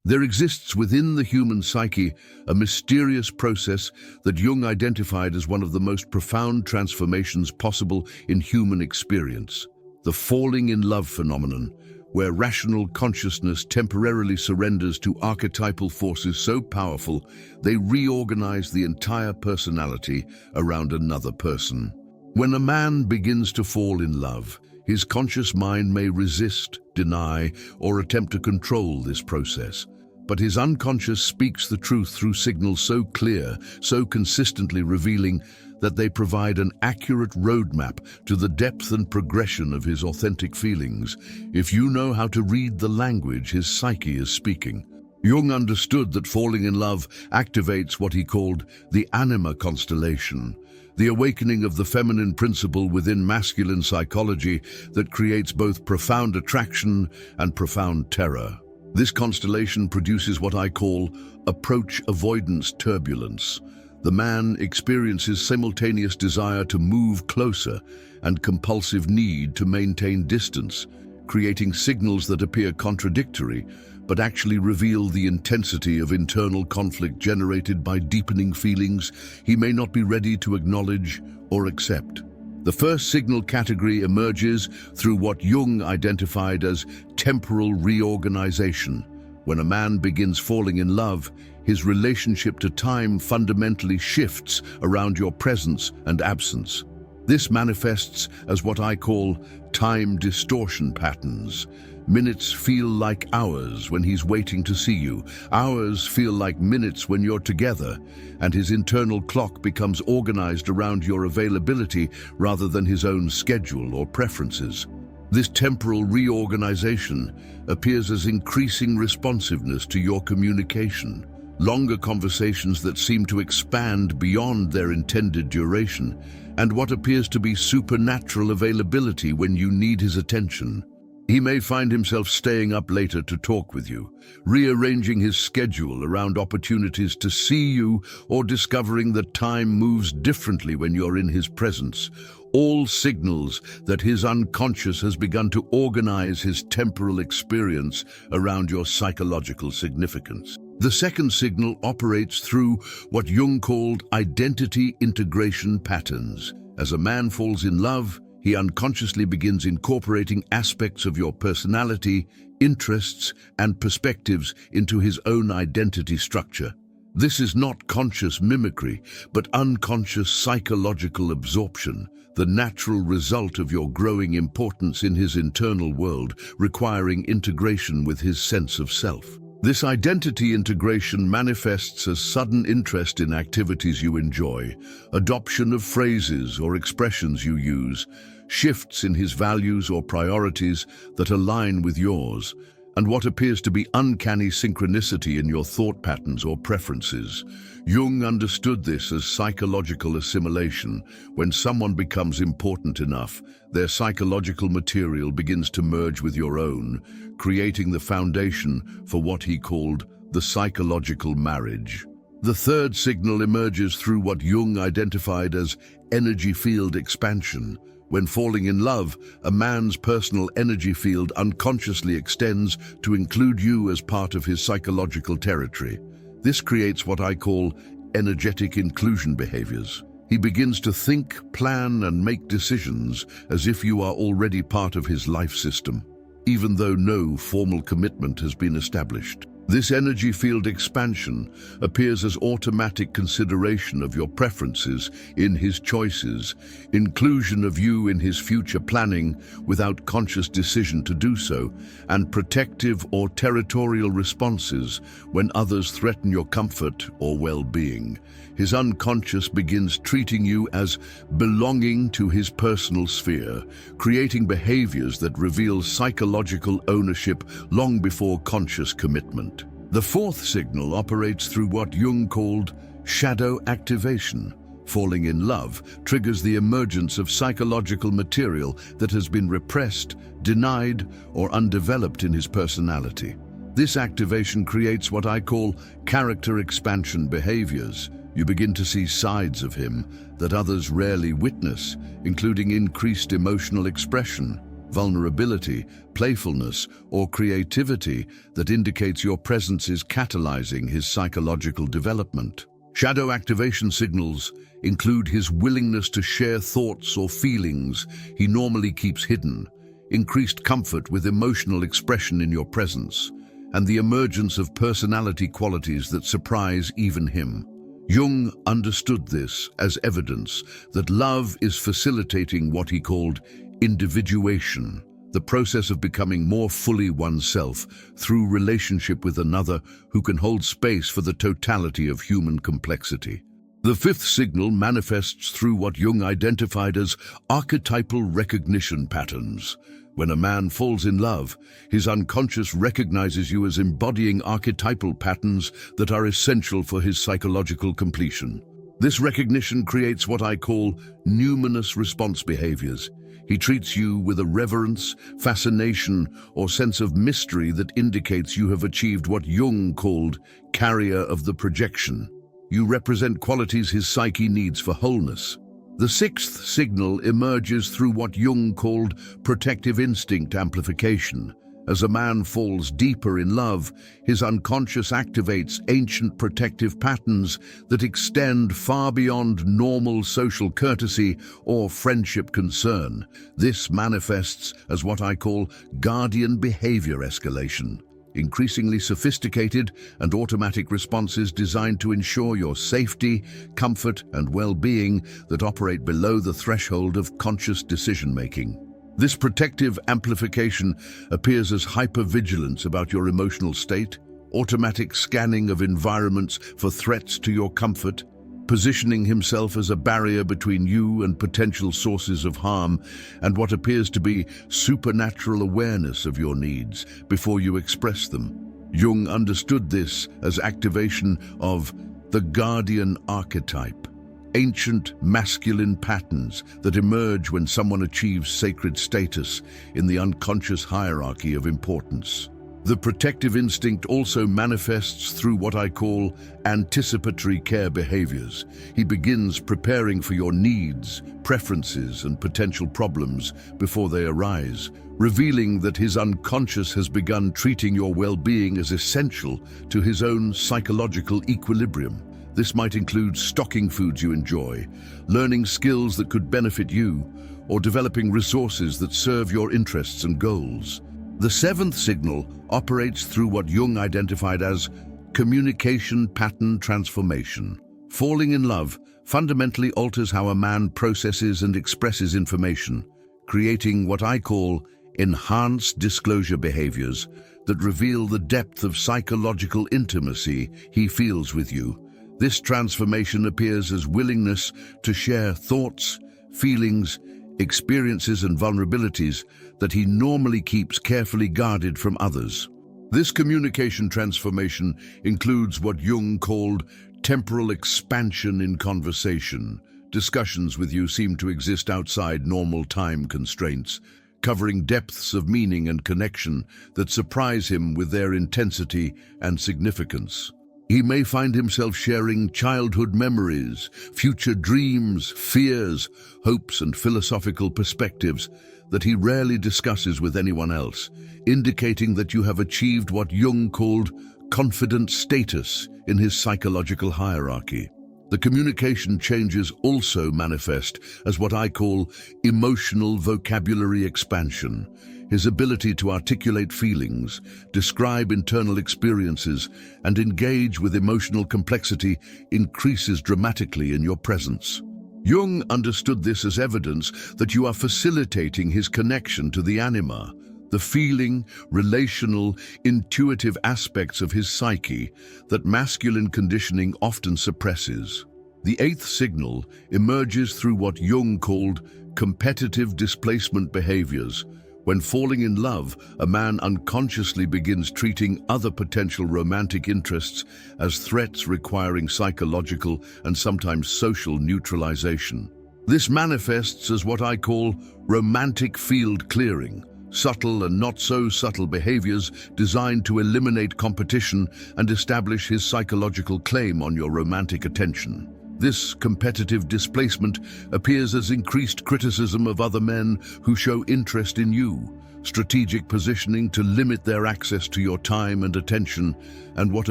There exists within the human psyche a mysterious process that Jung identified as one of the most profound transformations possible in human experience: the falling in love phenomenon, where rational consciousness temporarily surrenders to archetypal forces so powerful they reorganize the entire personality around another person. When a man begins to fall in love, his conscious mind may resist, deny, or attempt to control this process. But his unconscious speaks the truth through signals so clear, so consistently revealing, that they provide an accurate roadmap to the depth and progression of his authentic feelings, if you know how to read the language his psyche is speaking. Jung understood that falling in love activates what he called the Anima constellation, the awakening of the feminine principle within masculine psychology that creates both profound attraction and profound terror. This constellation produces what I call approach avoidance turbulence. The man experiences simultaneous desire to move closer and compulsive need to maintain distance, creating signals that appear contradictory but actually reveal the intensity of internal conflict generated by deepening feelings he may not be ready to acknowledge or accept. The first signal category emerges through what Jung identified as temporal reorganization. When a man begins falling in love, his relationship to time fundamentally shifts around your presence and absence. This manifests as what I call time distortion patterns. Minutes feel like hours when he's waiting to see you. Hours feel like minutes when you're together, and his internal clock becomes organized around your availability rather than his own schedule or preferences. This temporal reorganization appears as increasing responsiveness to your communication. Longer conversations that seem to expand beyond their intended duration, and what appears to be supernatural availability when you need his attention. He may find himself staying up later to talk with you, rearranging his schedule around opportunities to see you, or discovering that time moves differently when you're in his presence. All signals that his unconscious has begun to organize his temporal experience around your psychological significance. The second signal operates through what Jung called identity integration patterns. As a man falls in love, he unconsciously begins incorporating aspects of your personality, interests, and perspectives into his own identity structure. This is not conscious mimicry, but unconscious psychological absorption, the natural result of your growing importance in his internal world, requiring integration with his sense of self. This identity integration manifests as sudden interest in activities you enjoy, adoption of phrases or expressions you use, shifts in his values or priorities that align with yours, and what appears to be uncanny synchronicity in your thought patterns or preferences. Jung understood this as psychological assimilation. When someone becomes important enough, their psychological material begins to merge with your own, creating the foundation for what he called the psychological marriage. The third signal emerges through what Jung identified as energy field expansion. When falling in love, a man's personal energy field unconsciously extends to include you as part of his psychological territory. This creates what I call energetic inclusion behaviors. He begins to think, plan, and make decisions as if you are already part of his life system, even though no formal commitment has been established. This energy field expansion appears as automatic consideration of your preferences in his choices, inclusion of you in his future planning without conscious decision to do so, and protective or territorial responses when others threaten your comfort or well-being. His unconscious begins treating you as belonging to his personal sphere, creating behaviors that reveal psychological ownership long before conscious commitment. The fourth signal operates through what Jung called shadow activation. Falling in love triggers the emergence of psychological material that has been repressed, denied, or undeveloped in his personality. This activation creates what I call character expansion behaviors. You begin to see sides of him that others rarely witness, including increased emotional expression, vulnerability, playfulness, or creativity that indicates your presence is catalyzing his psychological development. Shadow activation signals include his willingness to share thoughts or feelings he normally keeps hidden, increased comfort with emotional expression in your presence, and the emergence of personality qualities that surprise even him. Jung understood this as evidence that love is facilitating what he called individuation, the process of becoming more fully oneself through relationship with another who can hold space for the totality of human complexity. The fifth signal manifests through what Jung identified as archetypal recognition patterns. When a man falls in love, his unconscious recognizes you as embodying archetypal patterns that are essential for his psychological completion. This recognition creates what I call numinous response behaviors. He treats you with a reverence, fascination, or sense of mystery that indicates you have achieved what Jung called carrier of the projection. You represent qualities his psyche needs for wholeness. The sixth signal emerges through what Jung called protective instinct amplification. As a man falls deeper in love, his unconscious activates ancient protective patterns that extend far beyond normal social courtesy or friendship concern. This manifests as what I call guardian behavior escalation, increasingly sophisticated and automatic responses designed to ensure your safety, comfort, and well-being that operate below the threshold of conscious decision-making. This protective amplification appears as hypervigilance about your emotional state, automatic scanning of environments for threats to your comfort, positioning himself as a barrier between you and potential sources of harm, and what appears to be supernatural awareness of your needs before you express them. Jung understood this as activation of the guardian archetype, ancient masculine patterns that emerge when someone achieves sacred status in the unconscious hierarchy of importance. The protective instinct also manifests through what I call anticipatory care behaviors. He begins preparing for your needs, preferences, and potential problems before they arise, revealing that his unconscious has begun treating your well-being as essential to his own psychological equilibrium. This might include stocking foods you enjoy, learning skills that could benefit you, or developing resources that serve your interests and goals. The seventh signal operates through what Jung identified as communication pattern transformation. Falling in love fundamentally alters how a man processes and expresses information, creating what I call enhanced disclosure behaviors that reveal the depth of psychological intimacy he feels with you. This transformation appears as willingness to share thoughts, feelings, experiences, and vulnerabilities that he normally keeps carefully guarded from others. This communication transformation includes what Jung called temporal expansion in conversation. Discussions with you seem to exist outside normal time constraints, covering depths of meaning and connection that surprise him with their intensity and significance. He may find himself sharing childhood memories, future dreams, fears, hopes, and philosophical perspectives that he rarely discusses with anyone else, indicating that you have achieved what Jung called confident status in his psychological hierarchy. The communication changes also manifest as what I call emotional vocabulary expansion. His ability to articulate feelings, describe internal experiences, and engage with emotional complexity increases dramatically in your presence. Jung understood this as evidence that you are facilitating his connection to the anima, the feeling, relational, intuitive aspects of his psyche that masculine conditioning often suppresses. The eighth signal emerges through what Jung called competitive displacement behaviors. When falling in love, a man unconsciously begins treating other potential romantic interests as threats requiring psychological and sometimes social neutralization. This manifests as what I call romantic field clearing, subtle and not so subtle behaviors designed to eliminate competition and establish his psychological claim on your romantic attention. This competitive displacement appears as increased criticism of other men who show interest in you, strategic positioning to limit their access to your time and attention, and what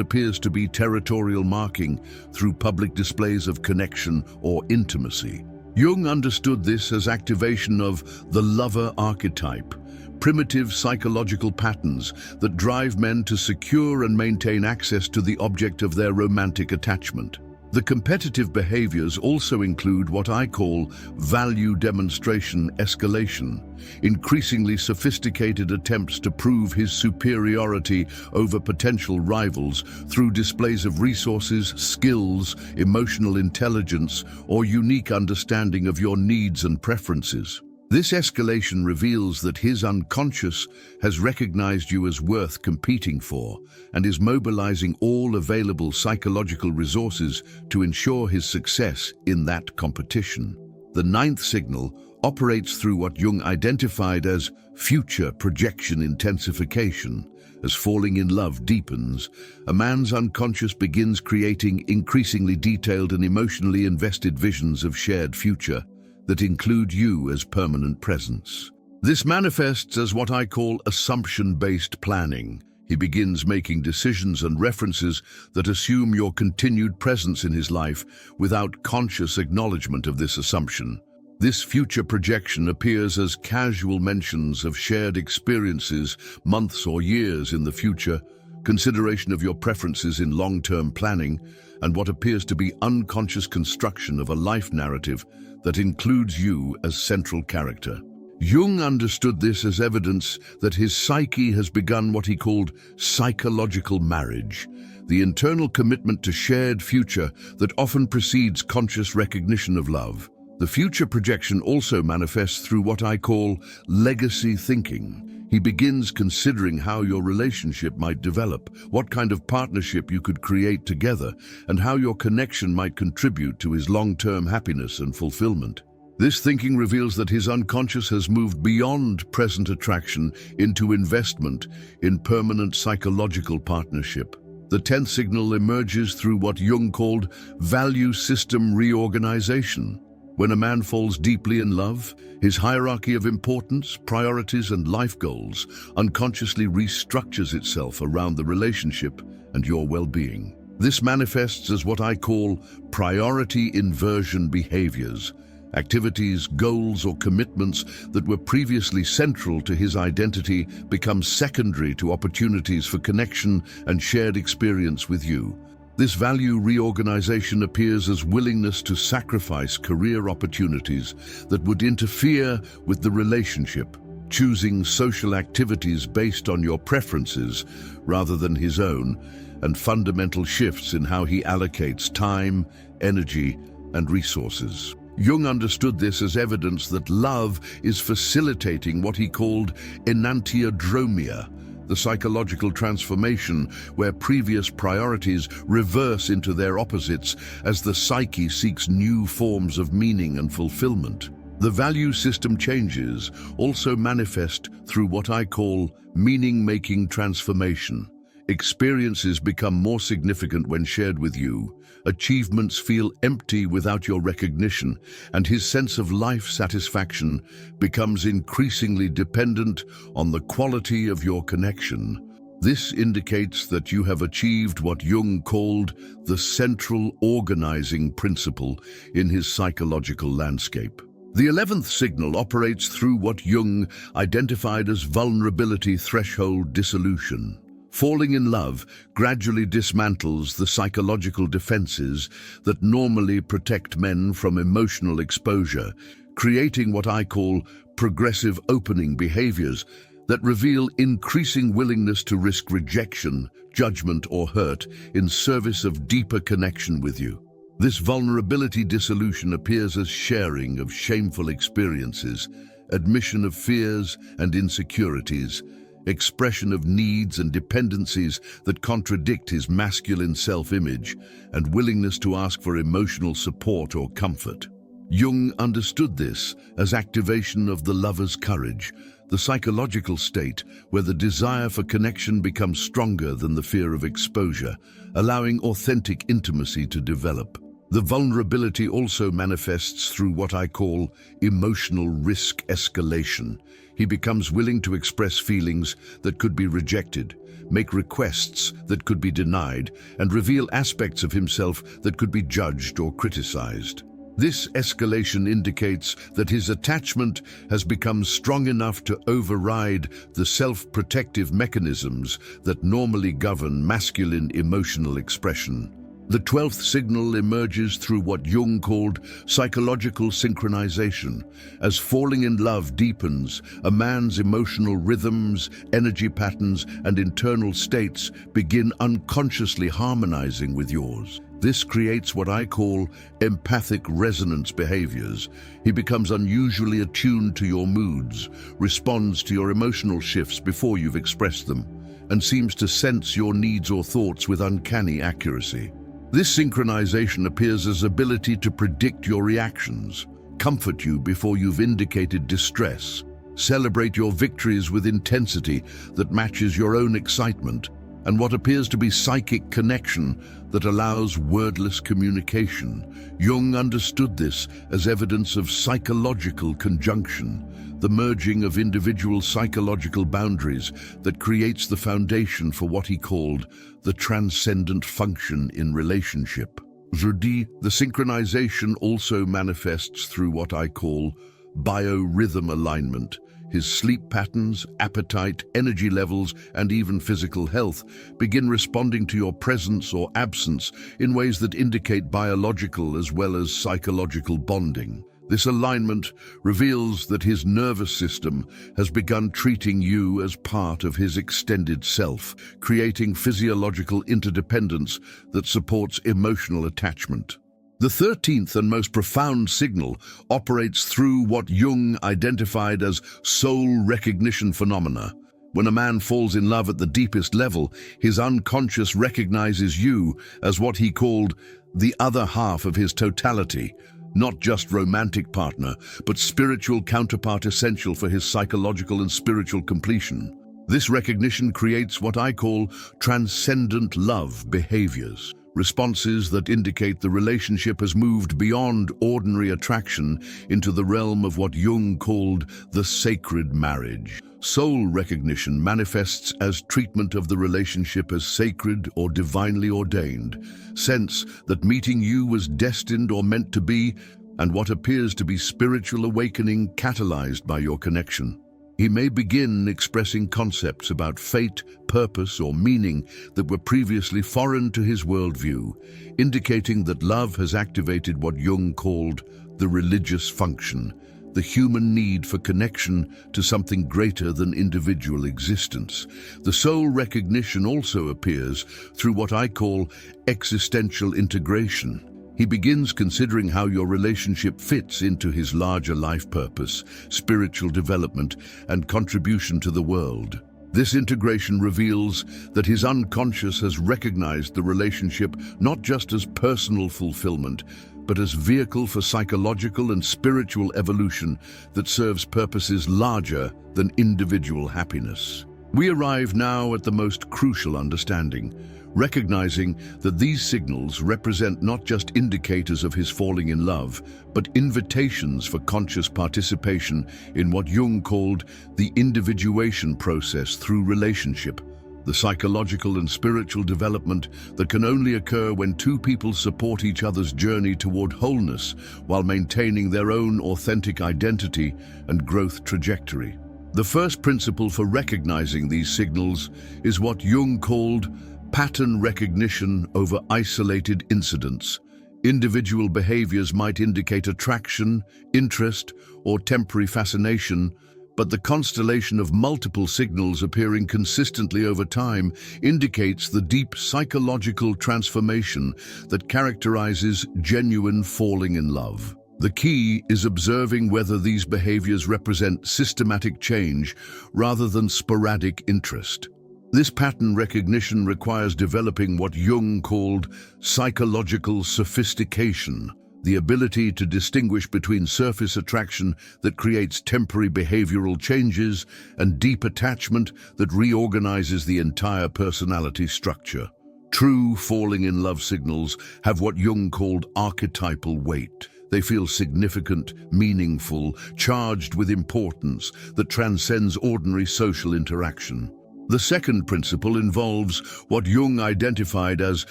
appears to be territorial marking through public displays of connection or intimacy. Jung understood this as activation of the lover archetype, primitive psychological patterns that drive men to secure and maintain access to the object of their romantic attachment. The competitive behaviors also include what I call value demonstration escalation, increasingly sophisticated attempts to prove his superiority over potential rivals through displays of resources, skills, emotional intelligence, or unique understanding of your needs and preferences. This escalation reveals that his unconscious has recognized you as worth competing for and is mobilizing all available psychological resources to ensure his success in that competition. The ninth signal operates through what Jung identified as future projection intensification. As falling in love deepens, a man's unconscious begins creating increasingly detailed and emotionally invested visions of shared future that include you as permanent presence. This manifests as what I call assumption-based planning. He begins making decisions and references that assume your continued presence in his life without conscious acknowledgement of this assumption. This future projection appears as casual mentions of shared experiences, months or years in the future, consideration of your preferences in long-term planning, and what appears to be unconscious construction of a life narrative that includes you as central character. Jung understood this as evidence that his psyche has begun what he called psychological marriage, the internal commitment to shared future that often precedes conscious recognition of love. The future projection also manifests through what I call legacy thinking. He begins considering how your relationship might develop, what kind of partnership you could create together, and how your connection might contribute to his long-term happiness and fulfillment. This thinking reveals that his unconscious has moved beyond present attraction into investment in permanent psychological partnership. The 10th signal emerges through what Jung called value system reorganization. When a man falls deeply in love, his hierarchy of importance, priorities, and life goals unconsciously restructures itself around the relationship and your well-being. This manifests as what I call priority inversion behaviors, activities, goals, or commitments that were previously central to his identity become secondary to opportunities for connection and shared experience with you. This value reorganization appears as willingness to sacrifice career opportunities that would interfere with the relationship, choosing social activities based on your preferences rather than his own, and fundamental shifts in how he allocates time, energy, and resources. Jung understood this as evidence that love is facilitating what he called enantiodromia, the psychological transformation where previous priorities reverse into their opposites as the psyche seeks new forms of meaning and fulfillment. The value system changes also manifest through what I call meaning-making transformation. Experiences become more significant when shared with you. Achievements feel empty without your recognition, and his sense of life satisfaction becomes increasingly dependent on the quality of your connection. This indicates that you have achieved what Jung called the central organizing principle in his psychological landscape. The 11th signal operates through what Jung identified as vulnerability threshold dissolution. Falling in love gradually dismantles the psychological defenses that normally protect men from emotional exposure, creating what I call progressive opening behaviors that reveal increasing willingness to risk rejection, judgment, or hurt in service of deeper connection with you. This vulnerability dissolution appears as sharing of shameful experiences, admission of fears and insecurities, expression of needs and dependencies that contradict his masculine self-image, and willingness to ask for emotional support or comfort. Jung understood this as activation of the lover's courage, the psychological state where the desire for connection becomes stronger than the fear of exposure, allowing authentic intimacy to develop. The vulnerability also manifests through what I call emotional risk escalation. He becomes willing to express feelings that could be rejected, make requests that could be denied, and reveal aspects of himself that could be judged or criticized. This escalation indicates that his attachment has become strong enough to override the self-protective mechanisms that normally govern masculine emotional expression. The 12th signal emerges through what Jung called psychological synchronization. As falling in love deepens, a man's emotional rhythms, energy patterns, and internal states begin unconsciously harmonizing with yours. This creates what I call empathic resonance behaviors. He becomes unusually attuned to your moods, responds to your emotional shifts before you've expressed them, and seems to sense your needs or thoughts with uncanny accuracy. This synchronization appears as ability to predict your reactions, comfort you before you've indicated distress, celebrate your victories with intensity that matches your own excitement, and what appears to be psychic connection that allows wordless communication. Jung understood this as evidence of psychological conjunction, the merging of individual psychological boundaries that creates the foundation for what he called the transcendent function in relationship. The synchronization also manifests through what I call biorhythm alignment. His sleep patterns, appetite, energy levels, and even physical health begin responding to your presence or absence in ways that indicate biological as well as psychological bonding. This alignment reveals that his nervous system has begun treating you as part of his extended self, creating physiological interdependence that supports emotional attachment. The 13th and most profound signal operates through what Jung identified as soul recognition phenomena. When a man falls in love at the deepest level, his unconscious recognizes you as what he called the other half of his totality, not just romantic partner, but spiritual counterpart essential for his psychological and spiritual completion. This recognition creates what I call transcendent love behaviors. Responses that indicate the relationship has moved beyond ordinary attraction into the realm of what Jung called the sacred marriage. Soul recognition manifests as treatment of the relationship as sacred or divinely ordained, sense that meeting you was destined or meant to be, and what appears to be spiritual awakening catalyzed by your connection. He may begin expressing concepts about fate, purpose, or meaning that were previously foreign to his worldview, indicating that love has activated what Jung called the religious function, the human need for connection to something greater than individual existence. The soul recognition also appears through what I call existential integration. He begins considering how your relationship fits into his larger life purpose, spiritual development, and contribution to the world. This integration reveals that his unconscious has recognized the relationship not just as personal fulfillment, but as vehicle for psychological and spiritual evolution that serves purposes larger than individual happiness. We arrive now at the most crucial understanding, recognizing that these signals represent not just indicators of his falling in love, but invitations for conscious participation in what Jung called the individuation process through relationship, the psychological and spiritual development that can only occur when two people support each other's journey toward wholeness while maintaining their own authentic identity and growth trajectory. The first principle for recognizing these signals is what Jung called pattern recognition over isolated incidents. Individual behaviors might indicate attraction, interest, or temporary fascination, but the constellation of multiple signals appearing consistently over time indicates the deep psychological transformation that characterizes genuine falling in love. The key is observing whether these behaviors represent systematic change rather than sporadic interest. This pattern recognition requires developing what Jung called psychological sophistication, the ability to distinguish between surface attraction that creates temporary behavioral changes and deep attachment that reorganizes the entire personality structure. True falling in love signals have what Jung called archetypal weight. They feel significant, meaningful, charged with importance that transcends ordinary social interaction. The second principle involves what Jung identified as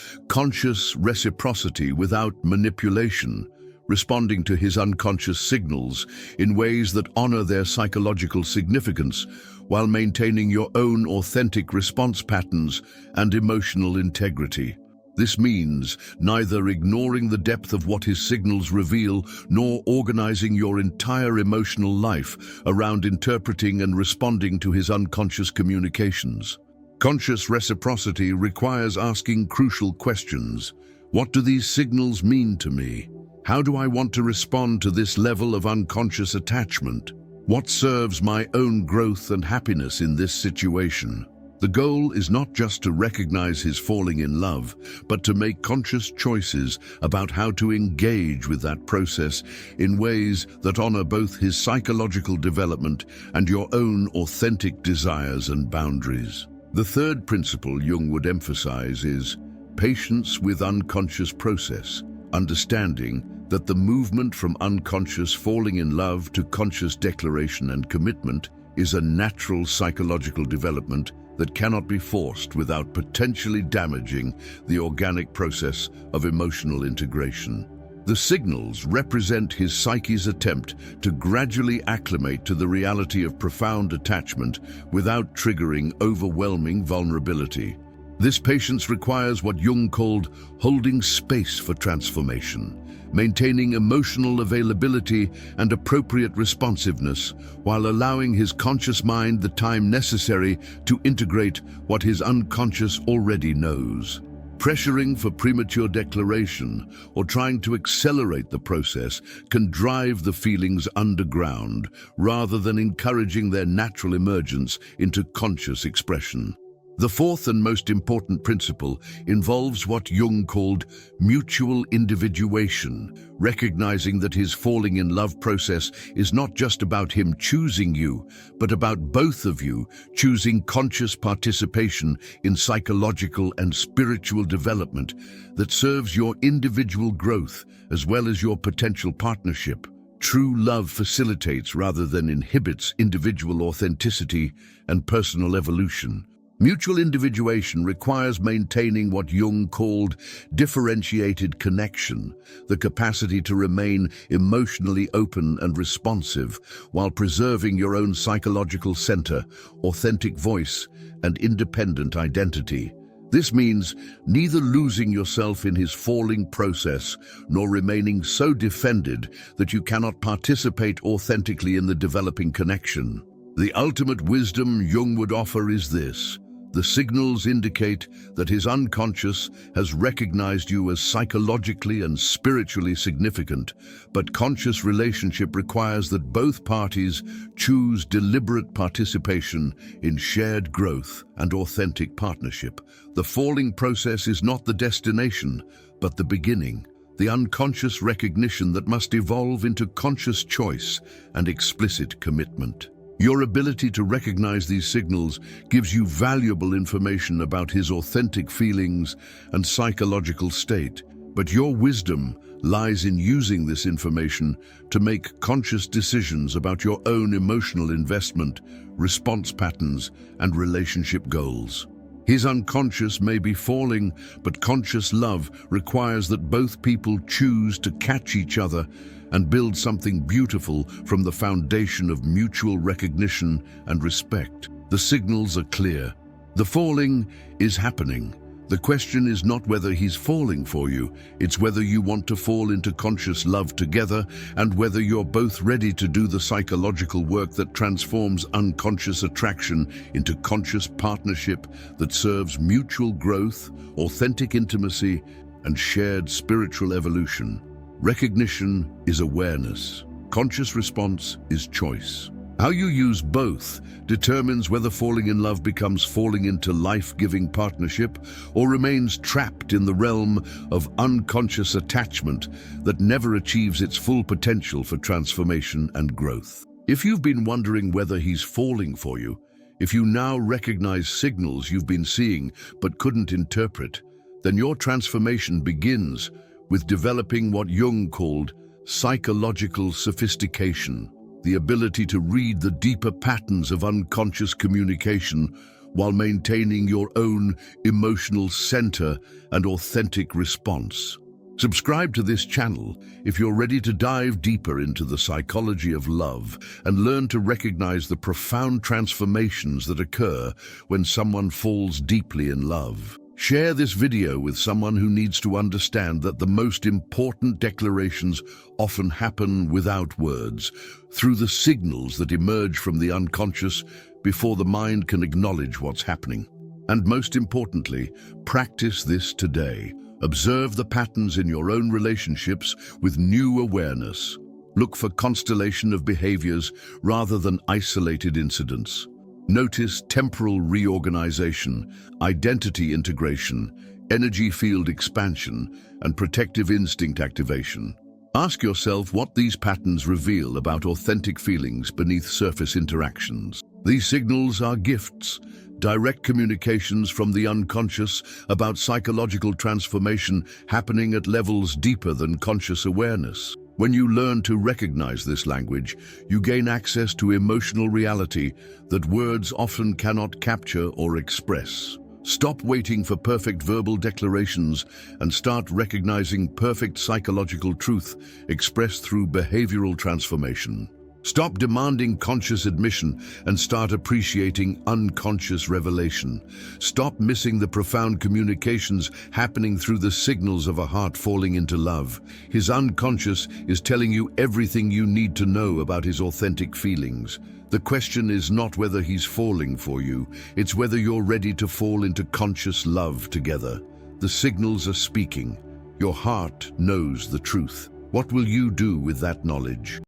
conscious reciprocity without manipulation, responding to his unconscious signals in ways that honor their psychological significance while maintaining your own authentic response patterns and emotional integrity. This means neither ignoring the depth of what his signals reveal nor organizing your entire emotional life around interpreting and responding to his unconscious communications. Conscious reciprocity requires asking crucial questions. What do these signals mean to me? How do I want to respond to this level of unconscious attachment? What serves my own growth and happiness in this situation? The goal is not just to recognize his falling in love, but to make conscious choices about how to engage with that process in ways that honor both his psychological development and your own authentic desires and boundaries. The third principle Jung would emphasize is patience with unconscious process, understanding that the movement from unconscious falling in love to conscious declaration and commitment is a natural psychological development that cannot be forced without potentially damaging the organic process of emotional integration. The signals represent his psyche's attempt to gradually acclimate to the reality of profound attachment without triggering overwhelming vulnerability. This patience requires what Jung called holding space for transformation, maintaining emotional availability and appropriate responsiveness while allowing his conscious mind the time necessary to integrate what his unconscious already knows. Pressuring for premature declaration or trying to accelerate the process can drive the feelings underground rather than encouraging their natural emergence into conscious expression. The fourth and most important principle involves what Jung called mutual individuation, recognizing that his falling in love process is not just about him choosing you, but about both of you choosing conscious participation in psychological and spiritual development that serves your individual growth as well as your potential partnership. True love facilitates rather than inhibits individual authenticity and personal evolution. Mutual individuation requires maintaining what Jung called differentiated connection, the capacity to remain emotionally open and responsive while preserving your own psychological center, authentic voice, and independent identity. This means neither losing yourself in his falling process nor remaining so defended that you cannot participate authentically in the developing connection. The ultimate wisdom Jung would offer is this: the signals indicate that his unconscious has recognized you as psychologically and spiritually significant, but conscious relationship requires that both parties choose deliberate participation in shared growth and authentic partnership. The falling process is not the destination, but the beginning, the unconscious recognition that must evolve into conscious choice and explicit commitment. Your ability to recognize these signals gives you valuable information about his authentic feelings and psychological state, but your wisdom lies in using this information to make conscious decisions about your own emotional investment, response patterns, and relationship goals. His unconscious may be falling, but conscious love requires that both people choose to catch each other and build something beautiful from the foundation of mutual recognition and respect. The signals are clear. The falling is happening. The question is not whether he's falling for you, it's whether you want to fall into conscious love together and whether you're both ready to do the psychological work that transforms unconscious attraction into conscious partnership that serves mutual growth, authentic intimacy, and shared spiritual evolution. Recognition is awareness. Conscious response is choice. How you use both determines whether falling in love becomes falling into life-giving partnership or remains trapped in the realm of unconscious attachment that never achieves its full potential for transformation and growth. If you've been wondering whether he's falling for you, if you now recognize signals you've been seeing but couldn't interpret, then your transformation begins with developing what Jung called psychological sophistication, the ability to read the deeper patterns of unconscious communication while maintaining your own emotional center and authentic response. Subscribe to this channel if you're ready to dive deeper into the psychology of love and learn to recognize the profound transformations that occur when someone falls deeply in love. Share this video with someone who needs to understand that the most important declarations often happen without words, through the signals that emerge from the unconscious before the mind can acknowledge what's happening. And most importantly, practice this today. Observe the patterns in your own relationships with new awareness. Look for constellation of behaviors rather than isolated incidents. Notice temporal reorganization, identity integration, energy field expansion, and protective instinct activation. Ask yourself what these patterns reveal about authentic feelings beneath surface interactions. These signals are gifts, direct communications from the unconscious about psychological transformation happening at levels deeper than conscious awareness. When you learn to recognize this language, you gain access to emotional reality that words often cannot capture or express. Stop waiting for perfect verbal declarations and start recognizing perfect psychological truth expressed through behavioral transformation. Stop demanding conscious admission and start appreciating unconscious revelation. Stop missing the profound communications happening through the signals of a heart falling into love. His unconscious is telling you everything you need to know about his authentic feelings. The question is not whether he's falling for you, it's whether you're ready to fall into conscious love together. The signals are speaking. Your heart knows the truth. What will you do with that knowledge?